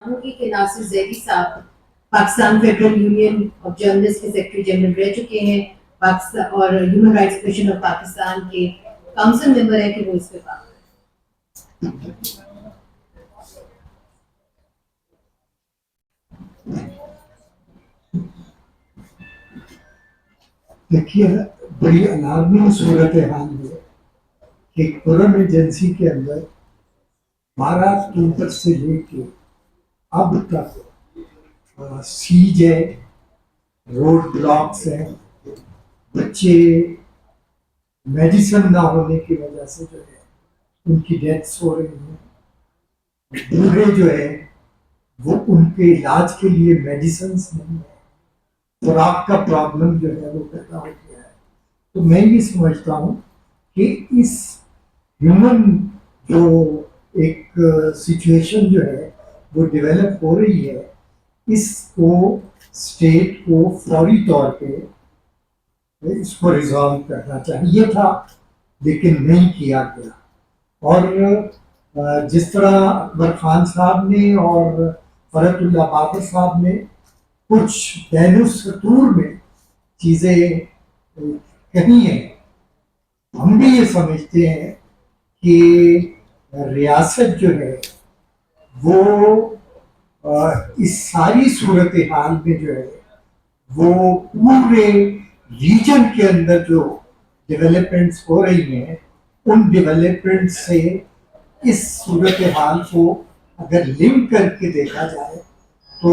ہوں گی کہ ناصر زیدی صاحب Pakistan federal union of journalist کے سیکرٹری جنرل رہ چکے ہیں پاکستان اور human rights commission of Pakistan کے کاؤنسل ممبر ہیں کہ وہ اس پہ بات دیکھیے بڑی الارمنگ صورتحال ہے کہ قرم ایجنسی کے اندر 12 اکتوبر سے لے کے اب تک سیج ہے، روڈ بلاکس ہیں، بچے میڈیسن نہ ہونے کی وجہ سے جو ہے ان کی ڈیتھس ہو رہی ہیں، بوڑھے جو ہے وہ ان کے علاج کے لیے میڈیسنس نہیں ہے، خوراک کا پرابلم جو ہے وہ پیدا ہو گیا ہے. تو میں یہ سمجھتا ہوں کہ اس ہیومن جو ایک سچویشن جو ہے وہ ڈیولپ ہو رہی ہے، اس کو اسٹیٹ کو فوری طور پہ اس کو ریزالو کرنا چاہیے تھا لیکن نہیں کیا گیا. اور جس طرح اکبر خان صاحب نے اور فرحت اللہ بابر صاحب نے کچھ بین السطور میں چیزیں کہی ہیں، ہم بھی یہ سمجھتے ہیں کہ ریاست جو ہے وہ اس ساری صورتحال میں جو ہے وہ پورے ریجن کے اندر جو ڈیولپمنٹس ہو رہی ہیں ان ڈیولپمنٹ سے اس صورتحال کو اگر لنک کر کے دیکھا جائے تو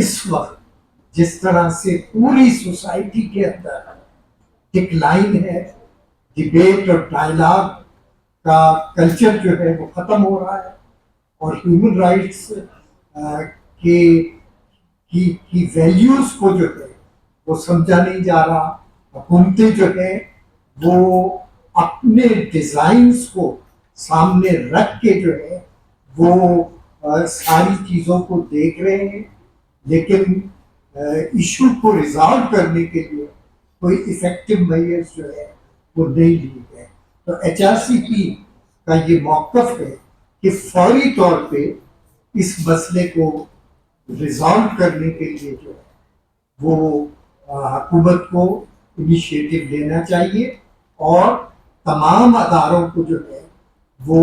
اس وقت جس طرح سے پوری سوسائٹی کے اندر ڈکلائن ہے، ڈیبیٹ اور ڈائلاگ کا کلچر جو ہے وہ ختم ہو رہا ہے اور ہیومن رائٹس کی ویلیوز کو جو ہے وہ سمجھا نہیں جا رہا. حکومتیں جو ہے وہ اپنے ڈیزائنز کو سامنے رکھ کے جو ہے وہ ساری چیزوں کو دیکھ رہے ہیں لیکن ایشو کو ریزالو کرنے کے لیے کوئی افیکٹو میئرز جو ہے وہ نہیں لیے گئے. تو ایچ آر سی پی کا یہ موقف ہے کہ فوری طور پہ اس مسئلے کو ریزالو کرنے کے لیے جو ہے وہ حکومت کو انیشیٹو لینا چاہیے اور تمام اداروں کو جو ہے وہ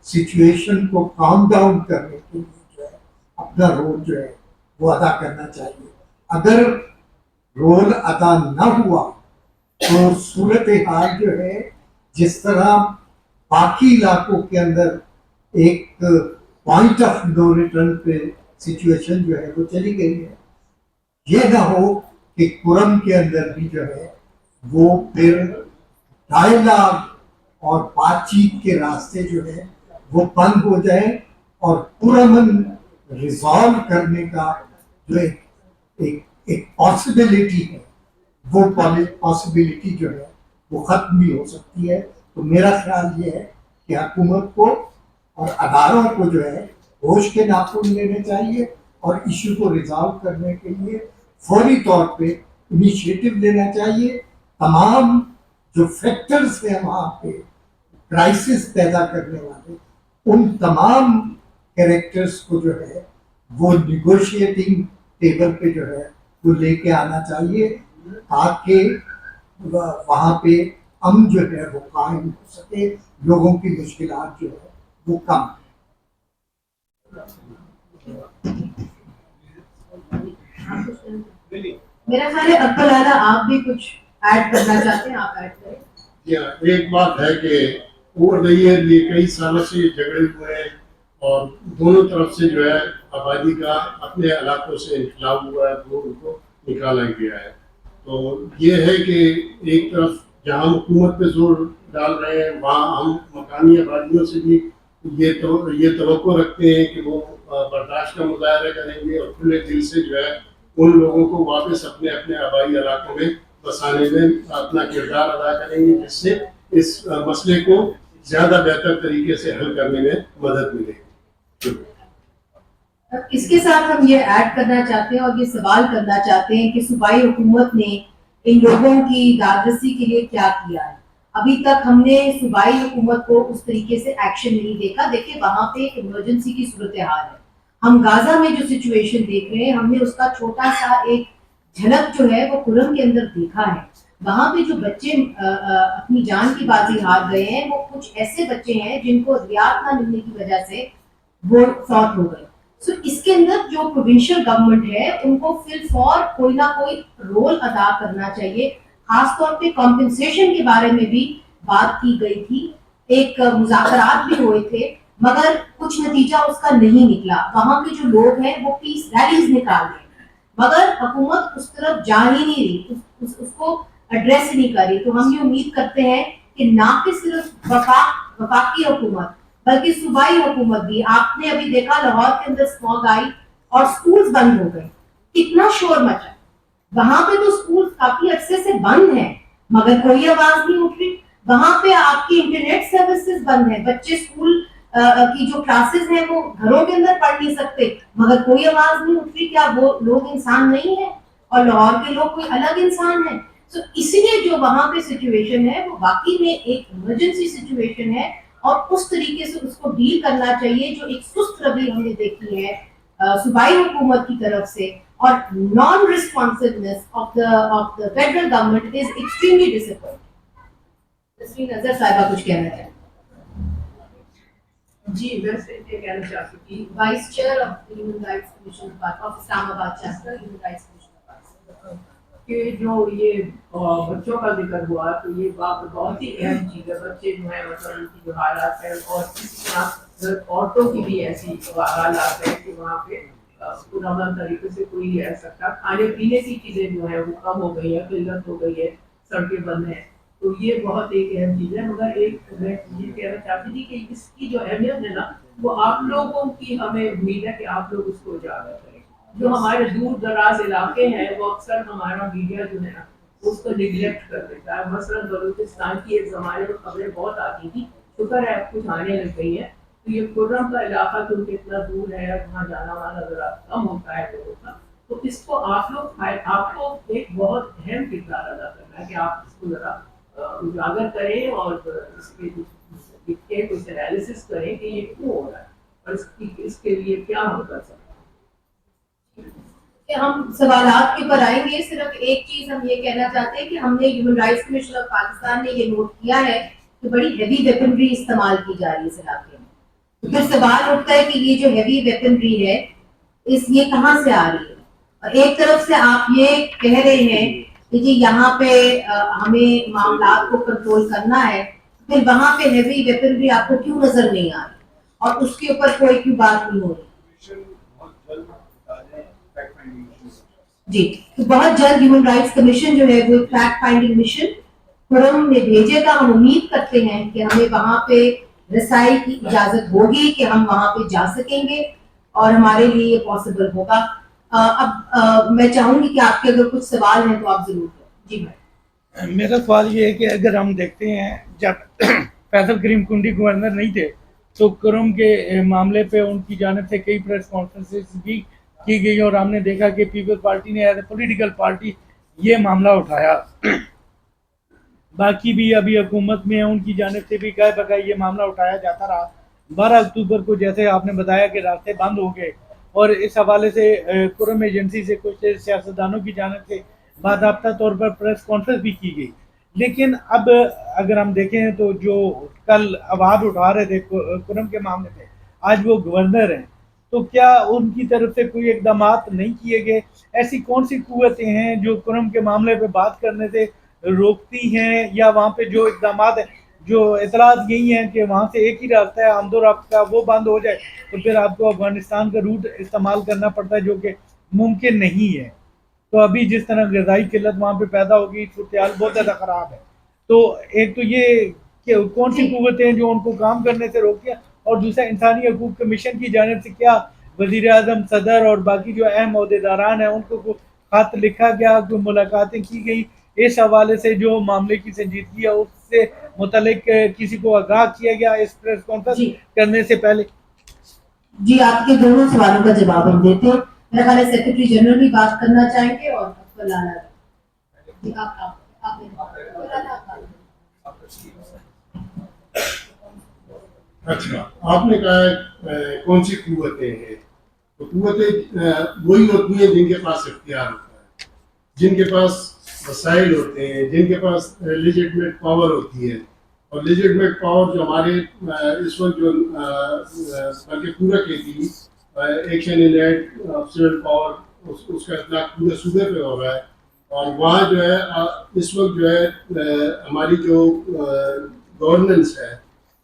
سچویشن کو کام ڈاؤن کرنے کے لیے جو ہے اپنا رول جو ہے وہ ادا کرنا چاہیے. اگر رول ادا نہ ہوا تو صورتحال جو ہے جس طرح باقی علاقوں کے اندر ایک پوائنٹ آف نو ریٹرن پہ سچویشن جو ہے وہ چلی گئی ہے، یہ نہ ہو کہ قرم کے اندر بھی جو ہے وہ پھر ڈائلاگ اور بات چیت کے راستے جو ہے وہ بند ہو جائیں اور پرامن ریزالو کرنے کا جو ایک پاسبلٹی ہے وہ پاسبلٹی جو ہے وہ ختم بھی ہو سکتی ہے. تو میرا خیال یہ ہے کہ حکومت کو اور اداروں کو جو ہے ہوش کے ناخن لینے چاہیے اور ایشو کو ریزالو کرنے کے لیے فوری طور پہ انیشیٹو لینا چاہیے. تمام جو فیکٹرز ہیں وہاں پہ کرائسس پیدا کرنے والے ان تمام کریکٹرز کو جو ہے وہ نیگوشیٹنگ ٹیبل پہ جو ہے وہ لے کے آنا چاہیے تاکہ وہاں پہ امن جو ہے وہ قائم ہو سکے، لوگوں کی مشکلات جو ہے وہ کم. میرا خیال ہے اکبر لالا آپ بھی کچھ ایڈ کرنا چاہتے ہیں، آپ ایڈ کریں. ایک بات ہے کہ اوور دا ایئر یہ کئی سالوں سے جھگڑے ہوئے ہیں اور دونوں طرف سے جو ہے آبادی کا اپنے علاقوں سے انخلا ہوا ہے تو ان کو نکالا گیا ہے. تو یہ ہے کہ ایک طرف جہاں حکومت پہ زور ڈال رہے ہیں وہاں ہم مقامی آبادیوں سے بھی یہ توقع رکھتے ہیں کہ وہ برداشت کا مظاہرہ کریں گے اور کھلے دل سے جو ہے ان لوگوں کو واپس اپنے اپنے آبائی علاقوں میں بسانے میں اپنا کردار ادا کریں گے جس سے اس مسئلے کو زیادہ بہتر طریقے سے حل کرنے میں مدد ملے گی. اس کے ساتھ ہم یہ ایڈ کرنا چاہتے ہیں اور یہ سوال کرنا چاہتے ہیں کہ صوبائی حکومت نے ان لوگوں کی دادرسی کے لیے کیا کیا ہے. अभी तक हमने सूबाई हुकूमत को उस तरीके से एक्शन नहीं देखा। देखिए वहां पे इमरजेंसी की सूरत हाल है, हम गाजा में जो सिचुएशन देख रहे हैं हमने उसका छोटा सा एक झलक जो है वो कुरम के अंदर देखा है। वहां पे जो बच्चे अपनी जान की बाजी हार गए हैं वो कुछ ऐसे बच्चे हैं जिनको रियायत ना मिलने की वजह से वो फौत हो गए। सो इसके अंदर जो प्रोविंशियल गवर्नमेंट है उनको फिल फॉर कोई ना कोई रोल अदा करना चाहिए। खास तौर पे कॉम्पेंसेशन के बारे में भी बात की गई थी, एक मुज़ाकरात भी हुए थे, मगर कुछ नतीजा उसका नहीं निकला। वहां के जो लोग हैं वो पीस रैलीज निकाल रहे हैं, मगर हुकूमत उस तरफ जा ही नहीं रही, उसको एड्रेस ही नहीं कर रही। तो हम ये उम्मीद करते हैं कि ना कि सिर्फ वफाकी हुकूमत बल्कि सूबाई हुकूमत भी, आपने अभी देखा लाहौर के अंदर स्मॉग आई और स्कूल्स बंद हो गए, कितना शोर मचा। वहां पे तो स्कूल काफी अरसे से बंद है मगर कोई आवाज नहीं उठ रही। वहां पे आपकी इंटरनेट सर्विसेज बंद है, बच्चे स्कूल की जो क्लासेस हैं वो घरों के अंदर पढ़ नहीं सकते, मगर कोई आवाज नहीं उठ रही। क्या वो लोग इंसान नहीं है और लाहौर के लोग कोई अलग इंसान है? तो इसीलिए जो वहां पे सिचुएशन है वो वाकई में एक इमरजेंसी सिचुएशन है और उस तरीके से उसको डील करना चाहिए। जो एक सुस्त रवि हमने देखी है सूबाई हुकूमत की तरफ से और non responsiveness of the federal government is extremely disappointing. तस्वीर नजर साहिबा कुछ कहना चाहते हैं? जी, मैं सिर्फ ये कहना चाहती थी, vice chair of human rights commission of Islamabad chapter human rights commission कि जो ये बच्चों का जिक्र हुआ तो ये बात बहुत ही अहम चीज़ है। बच्चे जो है मतलब उनकी जो हालात है और इसी तरह औरतों की भी ऐसी हालात है कि वहाँ पे पुरअमन तरीके से कोई नहीं रह सकता। खाने पीने की चीज़ें जो है वो कम हो गई है, किल्लत हो गई है, सड़कें बंद हैं, तो ये बहुत एक अहम चीज़ है। मगर एक मैं ये कहना चाहती थी कि इसकी जो अहमियत है ना वो आप लोगों की हमें उम्मीद है कि आप लोग उसको उजागर करें। जो हमारे दूर दराज इलाके हैं वो अक्सर हमारा मीडिया जो है ना उसको निगलेक्ट कर देता है। मसलन बलूचिस्तान की एक ज़माने में खबरें बहुत आती थी, शुक्र है अब कुछ आने लग गई है। तो ये खुर्रम का इलाका क्योंकि इतना दूर है, वहाँ जाना वाना ज़रा कम होता है लोगों का, तो इसको आप लोग आपको एक बहुत अहम किरदार अदा करना है कि आप इसको ज़रा उजागर करें और इसके कुछ एनालिसिस करें कि ये क्यों हो रहा है और इसके लिए क्या हम कर सकते हैं। हम सवालात के ऊपर आएंगे। सिर्फ एक चीज हम ये कहना चाहते हैं कि हमने human rights commission of Pakistan ने ये नोट किया है कि बड़ी हैवी वेपनरी इस्तेमाल की जा रही है इस इलाके में। तो फिर सवाल उठता है कि ये जो हैवी वेपनरी है ये कहाँ से आ रही है? और एक तरफ से आप ये कह रहे हैं कि जी यहाँ पे हमें मामलात को कंट्रोल करना है, फिर वहां पे हैवी वेपनरी आपको क्यों नजर नहीं आ रही और उसके ऊपर कोई क्यों बात नहीं हो रही? जी, तो बहुत जल्द ह्यूमन राइट्स कमीशन जो है वो फैक्ट फाइंडिंग मिशन खुरम में भेजेगा। हम उम्मीद करते हैं कि हमें वहां पे रसाई की इजाजत होगी कि हम वहां पे जा सकेंगे और हमारे लिए ये पॉसिबल होगा। अब मैं चाहूंगी कि आपके अगर कुछ सवाल हैं तो आप जरूर करें। जी भाई, मेरा सवाल ये है कि अगर हम देखते हैं जब फैसल करीम कुंडी गवर्नर नहीं थे तो कुरम के मामले पे उनकी जानिब से कई प्रेस कॉन्फ्रेंसेस भी की गई और हमने देखा कि पीपल्स पार्टी ने एज ए पॉलिटिकल पार्टी ये मामला उठाया। बाकी भी अभी हुकूमत में है, उनकी जानिब से भी गाय बगाए ये मामला उठाया जाता रहा। 12 अक्टूबर को जैसे आपने बताया कि रास्ते बंद हो गए और इस हवाले से कुरम एजेंसी से कुछ सियासतदानों की जानिब से बाकायदा तौर पर प्रेस कॉन्फ्रेंस भी की गई। लेकिन अब अगर हम देखें तो जो कल आवाज़ उठा रहे थे कुरम के मामले में, आज वो गवर्नर हैं, तो क्या उनकी तरफ से कोई इकदाम नहीं किए गए? ऐसी कौन सी कुव्वतें हैं जो कुरम के मामले पे बात करने से रोकती हैं, या वहाँ पे जो इकदाम है, जो इतलात यही हैं कि वहाँ से एक ही रास्ता है आमदोरफ्त का, वो बंद हो जाए तो फिर आपको अफगानिस्तान का रूट इस्तेमाल करना पड़ता है जो कि मुमकिन नहीं है। तो अभी जिस तरह ग़िज़ाई किल्लत वहाँ पे पैदा होगी, सूरत-ए-हाल बहुत ज़्यादा ख़राब है। तो एक तो ये कि कौन सी कुव्वतें हैं जो उनको काम करने से रोकती हैं, और दूसरा इंसानी हकूक़ कमीशन की जानिब से क्या वज़ीर आज़म, सदर और बाकी जो अहम ओहदेदारान हैं उनको खत लिखा गया, कोई मुलाकातें की गई, इस हवाले से जो मामले की संजीदगी है उससे मुतल्लिक किसी को आगाह किया गया इस प्रेस कॉन्फ्रेंस करने से पहले? जी, आपके दोनों सवालों का जवाब हम देते हैं। मेरा ख्याल है सेक्रेटरी जनरल भी बात करना चाहेंगे और लाला अच्छा, आपने कहा है कौन सी कुव्वतें हैं, तो कुव्वतें वही होती हैं जिनके पास इख्तियार होता है, जिनके पास वसाइल होते हैं, जिनके पास लेजिटमेट पावर होती है। और लेजिटमेट पावर जो हमारे इस वक्त जो बल्कि पूरा कहती action in aid civil power उसका इतना पूरे सूबे पे हो रहा है। और वहाँ जो है इस वक्त जो है हमारी जो गवर्नेंस है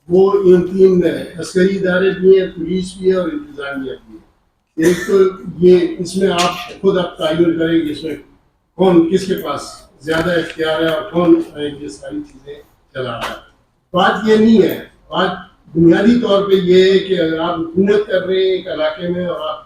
वो इन तीन में है, अस्करी इदारे भी हैं, पुलिस भी है और इंतजामिया भी है। एक तो ये इसमें आप खुद आप तयन करें कि इसमें कौन किसके पास ज़्यादा इख्तियार है और कौन ये सारी चीज़ें चला रहा है। बात ये नहीं है, बात बुनियादी तौर पे ये है कि अगर आप हुकूमत कर रहे हैं एक इलाके में और आप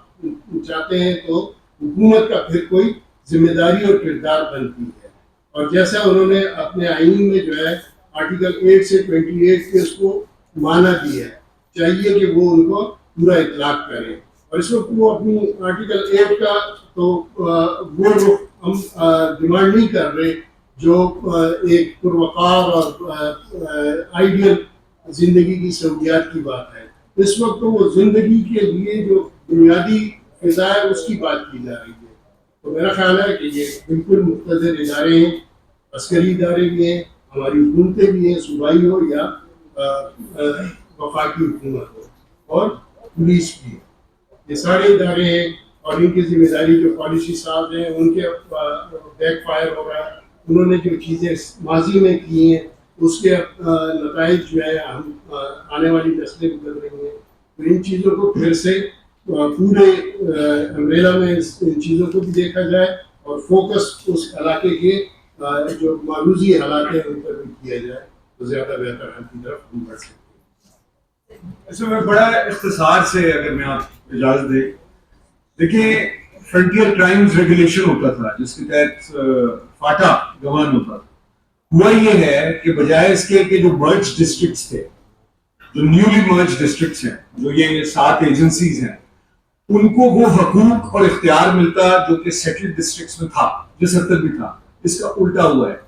चाहते हैं तो हुकूमत का फिर कोई जिम्मेदारी और किरदार बनती है। और जैसा उन्होंने अपने आइन में जो है आर्टिकल 8 से 28 के उसको माना भी है, चाहिए कि वो उनको पूरा इतलाक करें। और इस वक्त वो अपनी आर्टिकल 8 का तो वो रुख हम डिमांड नहीं कर रहे जो एक पुरवकार और आइडियल जिंदगी की सहूलियात की बात है। इस वक्त तो वो जिंदगी के लिए जो बुनियादी फिजा है उसकी बात की जा रही है। तो मेरा ख्याल है कि ये बिल्कुल मुख्तलिफ इदारे हैं, अस्करी इदारे भी हैं, हमारी हुकूमतें भी हैं, सूबाई हो या वफाकी हुकूमत हो और पुलिस भी है, ये सारे इदारे हैं। और इनकी जिम्मेदारी जो पॉलिसी साहब हैं उनके बैक फायर हो रहा है। उन्होंने जो चीज़ें माजी में की हैं उसके नताइज जो है हम आने वाली नस्लें गुजर रही हैं। तो इन चीज़ों को फिर से पूरे अम्ब्रेला में इन चीज़ों को भी देखा जाए और फोकस उस इलाके के जो मारूजी हालात हैं उन पर भी किया जाए तो ज़्यादा बेहतर हल की तरफ हम बढ़ सकते हैं। इसमें मैं बड़ा इख्तिसार से अगर मैं आप इजाज़त दे, देखिए फ्रंटियर क्राइम्स रेगुलेशन होता था जिसके तहत फाटा गवर्न होता था। हुआ ये है कि बजाय इसके कि जो मर्ज डिस्ट्रिक्ट्स थे, जो न्यूली मर्ज डिस्ट्रिक्ट्स हैं, जो ये 7 एजेंसीज हैं, उनको वो हकूक और इख्तियार मिलता जो कि सेटल्ड डिस्ट्रिक्ट्स में था, जिस हद तक भी था। इसका उल्टा हुआ है।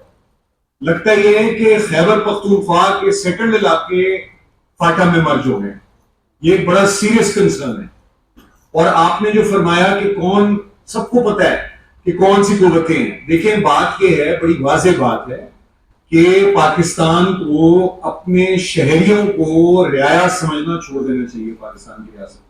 लगता ये है कि खैबर पख्तूनख्वा के सेटल्ड इलाके फाटा में मर्ज हो गए। ये एक बड़ा सीरियस कंसर्न है। और आपने जो फरमाया कि कौन, सबको पता है कि कौन सी कुव्वतें हैं। देखें बात ये है, बड़ी वाज़ेह बात है कि पाकिस्तान को अपने शहरियों को रियाया समझना छोड़ देना चाहिए। पाकिस्तान की रियासत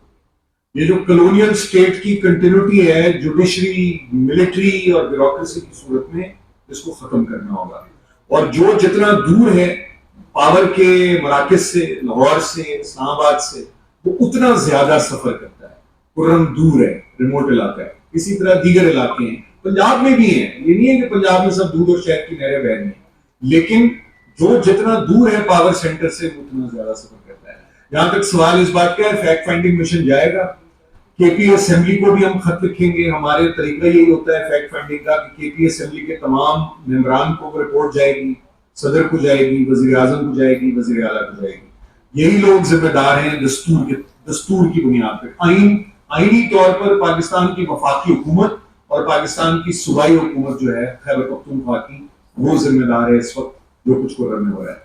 ये जो कॉलोनियल स्टेट की कंटिन्यूटी है जुडिशरी, मिलिट्री और ब्यूरोक्रेसी की सूरत में, इसको खत्म करना होगा। और जो जितना दूर है पावर के मराकज से, लाहौर से, इस्लामाबाद से, वो उतना ज्यादा सफर करता है। कुर्रम दूर है, रिमोट इलाका है। इसी तरह दीगर इलाके हैं, पंजाब में भी हैं। ये नहीं है कि पंजाब में सब दूध और शहद की नहरें बह रही हैं, लेकिन जो जितना दूर है पावर सेंटर से उतना ज्यादा सफर करता है। जहां तक सवाल इस बात का है, फैक्ट फाइंडिंग मिशन जाएगा, केपी असेंबली को भी हम खत लिखेंगे। हमारे तरीका यही होता है फैक्ट फाइंडिंग का कि केपी असेंबली के तमाम मेंबरान को रिपोर्ट जाएगी, सदर को जाएगी, वजीर आजम को जाएगी, वजीर आला को जाएगी। यही लोग जिम्मेदार हैं दस्तूर की बुनियाद पर। आईनी तौर पर पाकिस्तान की वफाकी हुकूमत और पाकिस्तान की सूबाई हुकूमत जो है खैबर पख्तूनख्वा की, वो जिम्मेदार है इस वक्त जो कुछ कुर्रम में हो रहा है।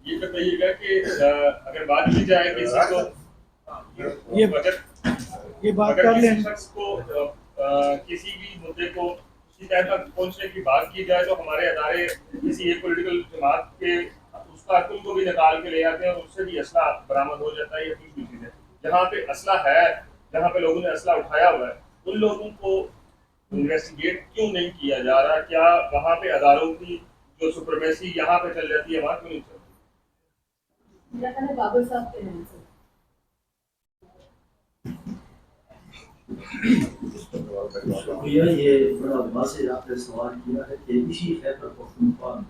ये बताइएगा कि अगर बात की जाए किसी को ये बात अगर कर किसी लें, शख्स को किसी भी मुद्दे को किसी टाइम तक पहुंचने की बात की जाए तो हमारे अदारे किसी एक पॉलिटिकल जमात के उस कारकुन को भी निकाल के ले आते हैं और उससे भी असला बरामद हो जाता है। ये कुछ भी चीज़ें जहाँ पे असला है, जहाँ पे लोगों ने असला उठाया हुआ है, उन लोगों को इन्वेस्टिगेट क्यों नहीं किया जा रहा? क्या वहाँ पे अदारों की जो सुपरमेसी यहाँ पे चल जाती है वहाँ क्यों नहीं चलती? मेरा ख्याल है बाबर साहब के नाम से। शुक्रिया। ये बड़ा वाज़ेह आपने सवाल किया है कि इसी खैबर पख्तूनख्वा में,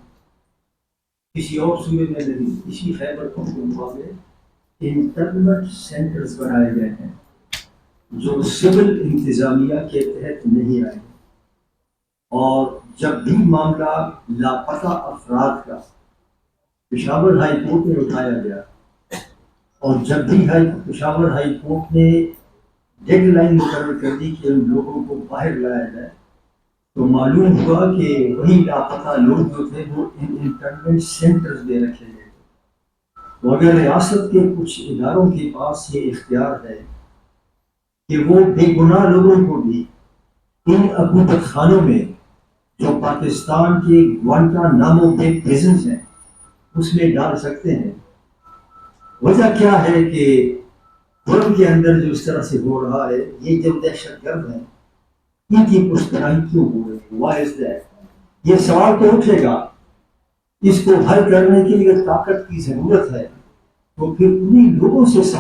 किसी और सूबे में नहीं, इसी खैबर पख्तूनख्वा में इंटरनेट सेंटर्स बनाए गए हैं जो सिविल इंतज़ामिया के तहत नहीं आए। और जब भी मामला लापता अफराद का पेशावर हाई कोर्ट में उठाया गया और जब भी पेशावर हाई कोर्ट ने डेडलाइन मुकर्रर कर दी कि उन लोगों को बाहर लाया जाए, तो मालूम हुआ कि वही लापता लोग जो थे वो इन इंटरनेट सेंटर्स में रखे गए थे। तो अगर रियासत के कुछ इदारों के पास ये इख्तियार है कि वो बेगुनाह लोगों को भी इन अकूदत खानों में जो पाकिस्तान के ग्वांटानामो बे प्रिजन्स हैं उसमें डाल सकते हैं। वजह क्या है कि मुल्क के अंदर जो इस तरह से हो रहा है, ये जो दहशतगर्द है इनकी पुश्तराही क्यों हो रही है? Why is that? ये सवाल तो उठेगा, इसको हल करने के लिए ताकत की जरूरत है। तो फिर उन्हीं लोगों से सवाल